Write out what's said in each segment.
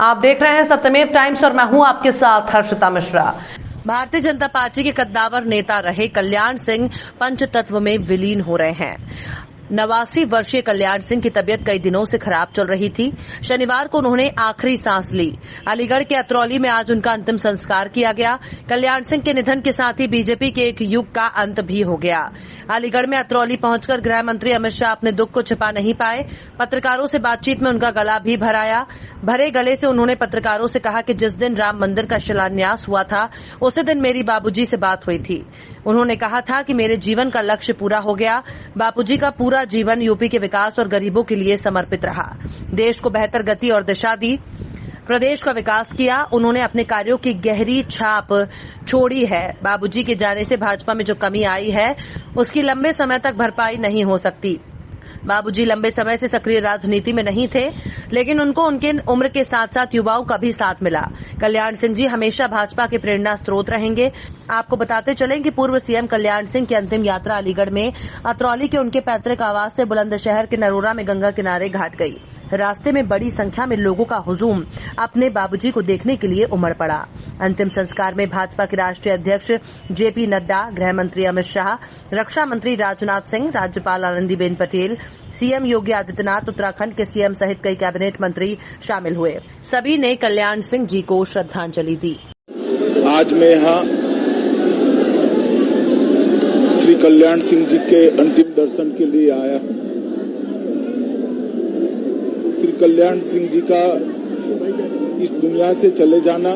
आप देख रहे हैं सत्यमेव टाइम्स और मैं हूं आपके साथ हर्षिता मिश्रा। भारतीय जनता पार्टी के कद्दावर नेता रहे कल्याण सिंह पंचतत्व में विलीन हो रहे हैं। 89 वर्षीय कल्याण सिंह की तबीयत कई दिनों से खराब चल रही थी। शनिवार को उन्होंने आखिरी सांस ली। अलीगढ़ के अतरौली में आज उनका अंतिम संस्कार किया गया। कल्याण सिंह के निधन के साथ ही बीजेपी के एक युग का अंत भी हो गया। अलीगढ़ में अतरौली पहुंचकर गृह मंत्री अमित शाह अपने दुख को छिपा नहीं पाए। पत्रकारों से बातचीत में उनका गला भी भर आया। भरे गले से उन्होंने पत्रकारों से कहा कि जिस दिन राम मंदिर का शिलान्यास हुआ था उसी दिन मेरी बाबूजी से बात हुई थी। उन्होंने कहा था कि मेरे जीवन का लक्ष्य पूरा हो गया। बापूजी का पूरा जीवन यूपी के विकास और गरीबों के लिए समर्पित रहा। देश को बेहतर गति और दिशा दी, प्रदेश का विकास किया। उन्होंने अपने कार्यों की गहरी छाप छोड़ी है। बाबूजी के जाने से भाजपा में जो कमी आई है उसकी लंबे समय तक भरपाई नहीं हो सकती। बाबूजी लंबे समय से सक्रिय राजनीति में नहीं थे, लेकिन उनको उनके उम्र के साथ साथ युवाओं का भी साथ मिला। कल्याण सिंह जी हमेशा भाजपा के प्रेरणा स्रोत रहेंगे। आपको बताते चलें कि पूर्व सीएम कल्याण सिंह की अंतिम यात्रा अलीगढ़ में अतरौली के उनके पैतृक आवास से बुलंदशहर के नरोरा में गंगा किनारे घाट गई। रास्ते में बड़ी संख्या में लोगों का हुजूम अपने बाबूजी को देखने के लिए उमड़ पड़ा। अंतिम संस्कार में भाजपा के राष्ट्रीय अध्यक्ष जेपी नड्डा, गृह मंत्री अमित शाह, रक्षा मंत्री राजनाथ सिंह, राज्यपाल आनंदीबेन पटेल, सीएम योगी आदित्यनाथ, उत्तराखंड के सीएम सहित कई कैबिनेट मंत्री शामिल हुए। सभी ने कल्याण सिंह जी को श्रद्धांजलि दी। आज मैं यहाँ श्री कल्याण सिंह जी के अंतिम दर्शन के लिए आया। श्री कल्याण सिंह जी का इस दुनिया से चले जाना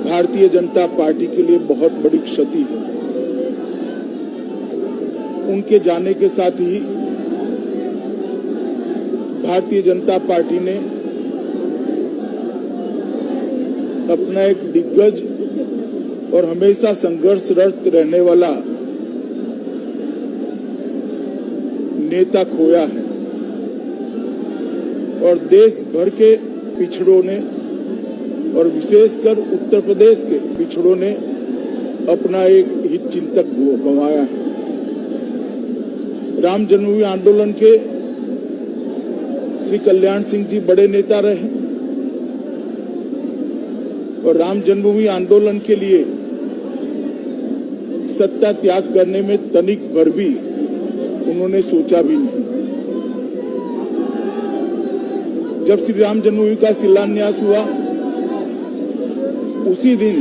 भारतीय जनता पार्टी के लिए बहुत बड़ी क्षति है। उनके जाने के साथ ही भारतीय जनता पार्टी ने अपना एक दिग्गज और हमेशा संघर्षरत रहने वाला नेता खोया है और देश भर के पिछड़ों ने और विशेषकर उत्तर प्रदेश के पिछड़ों ने अपना एक हित चिंतक गंवाया है। राम जन्मभूमि आंदोलन के श्री कल्याण सिंह जी बड़े नेता रहे और राम जन्मभूमि आंदोलन के लिए सत्ता त्याग करने में तनिक भर भी उन्होंने सोचा भी नहीं। जब श्री राम जन्मभूमि का शिलान्यास हुआ उसी दिन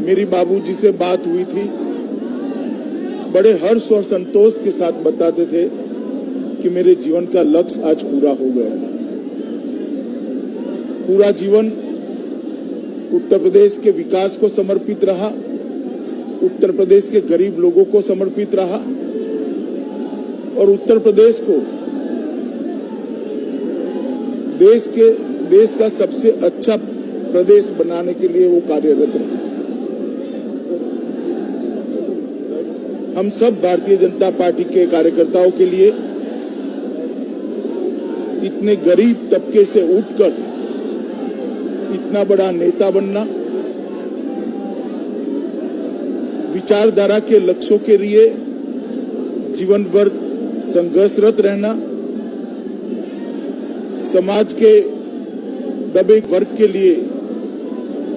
मेरी बाबूजी से बात हुई थी। बड़े हर्ष और संतोष के साथ बताते थे कि मेरे जीवन का लक्ष्य आज पूरा हो गया। पूरा जीवन उत्तर प्रदेश के विकास को समर्पित रहा, उत्तर प्रदेश के गरीब लोगों को समर्पित रहा और उत्तर प्रदेश को देश का सबसे अच्छा प्रदेश बनाने के लिए वो कार्यरत रहे। हम सब भारतीय जनता पार्टी के कार्यकर्ताओं के लिए इतने गरीब तबके से उठकर इतना बड़ा नेता बनना, विचारधारा के लक्ष्यों के लिए जीवन भर संघर्षरत रहना, समाज के दबे वर्ग के लिए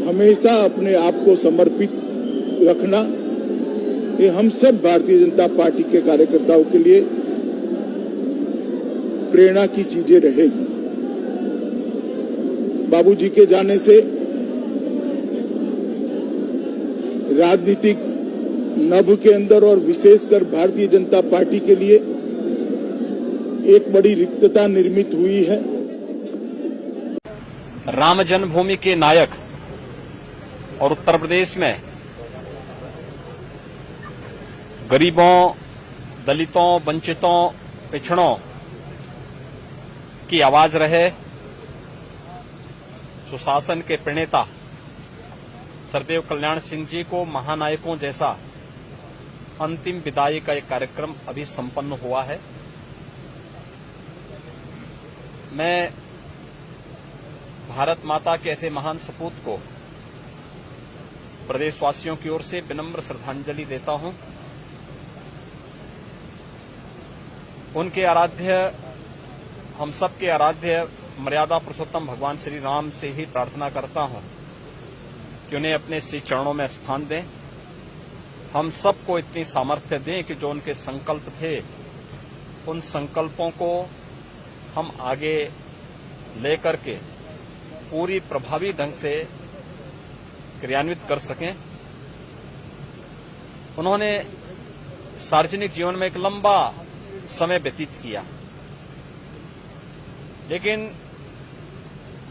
हमेशा अपने आप को समर्पित रखना, ये हम सब भारतीय जनता पार्टी के कार्यकर्ताओं के लिए प्रेरणा की चीजें रहेगी। बाबूजी के जाने से राजनीतिक नभ के अंदर और विशेषकर भारतीय जनता पार्टी के लिए एक बड़ी रिक्तता निर्मित हुई है। राम जन्मभूमि के नायक और उत्तर प्रदेश में गरीबों, दलितों, वंचितों, पिछड़ों की आवाज रहे, सुशासन के प्रणेता सरदेव कल्याण सिंह जी को महानायकों जैसा अंतिम विदाई का एक कार्यक्रम अभी संपन्न हुआ है। मैं भारत माता के ऐसे महान सपूत को प्रदेशवासियों की ओर से विनम्र श्रद्धांजलि देता हूं। उनके आराध्य हम सबके आराध्य मर्यादा पुरुषोत्तम भगवान श्री राम से ही प्रार्थना करता हूं कि उन्हें अपने श्री चरणों में स्थान दें। हम सबको इतनी सामर्थ्य दें कि जो उनके संकल्प थे उन संकल्पों को हम आगे लेकर के पूरी प्रभावी ढंग से क्रियान्वित कर सकें। उन्होंने सार्वजनिक जीवन में एक लंबा समय व्यतीत किया, लेकिन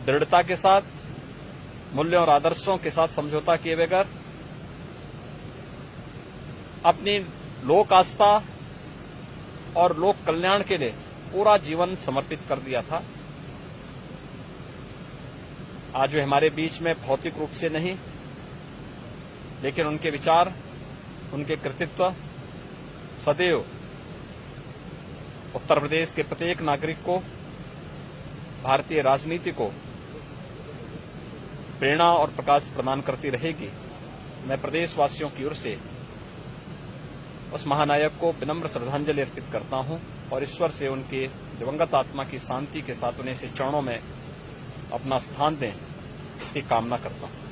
दृढ़ता के साथ, मूल्यों और आदर्शों के साथ समझौता किए बगैर अपनी लोक आस्था और लोक कल्याण के लिए पूरा जीवन समर्पित कर दिया था। आज वे हमारे बीच में भौतिक रूप से नहीं, लेकिन उनके विचार, उनके कृतित्व सदैव उत्तर प्रदेश के प्रत्येक नागरिक को, भारतीय राजनीति को प्रेरणा और प्रकाश प्रदान करती रहेगी। मैं प्रदेशवासियों की ओर से उस महानायक को विनम्र श्रद्धांजलि अर्पित करता हूं और ईश्वर से उनके दिवंगत आत्मा की शांति के साथ उन्हें इस चरणों में अपना स्थान दें, इसकी कामना करता हूं।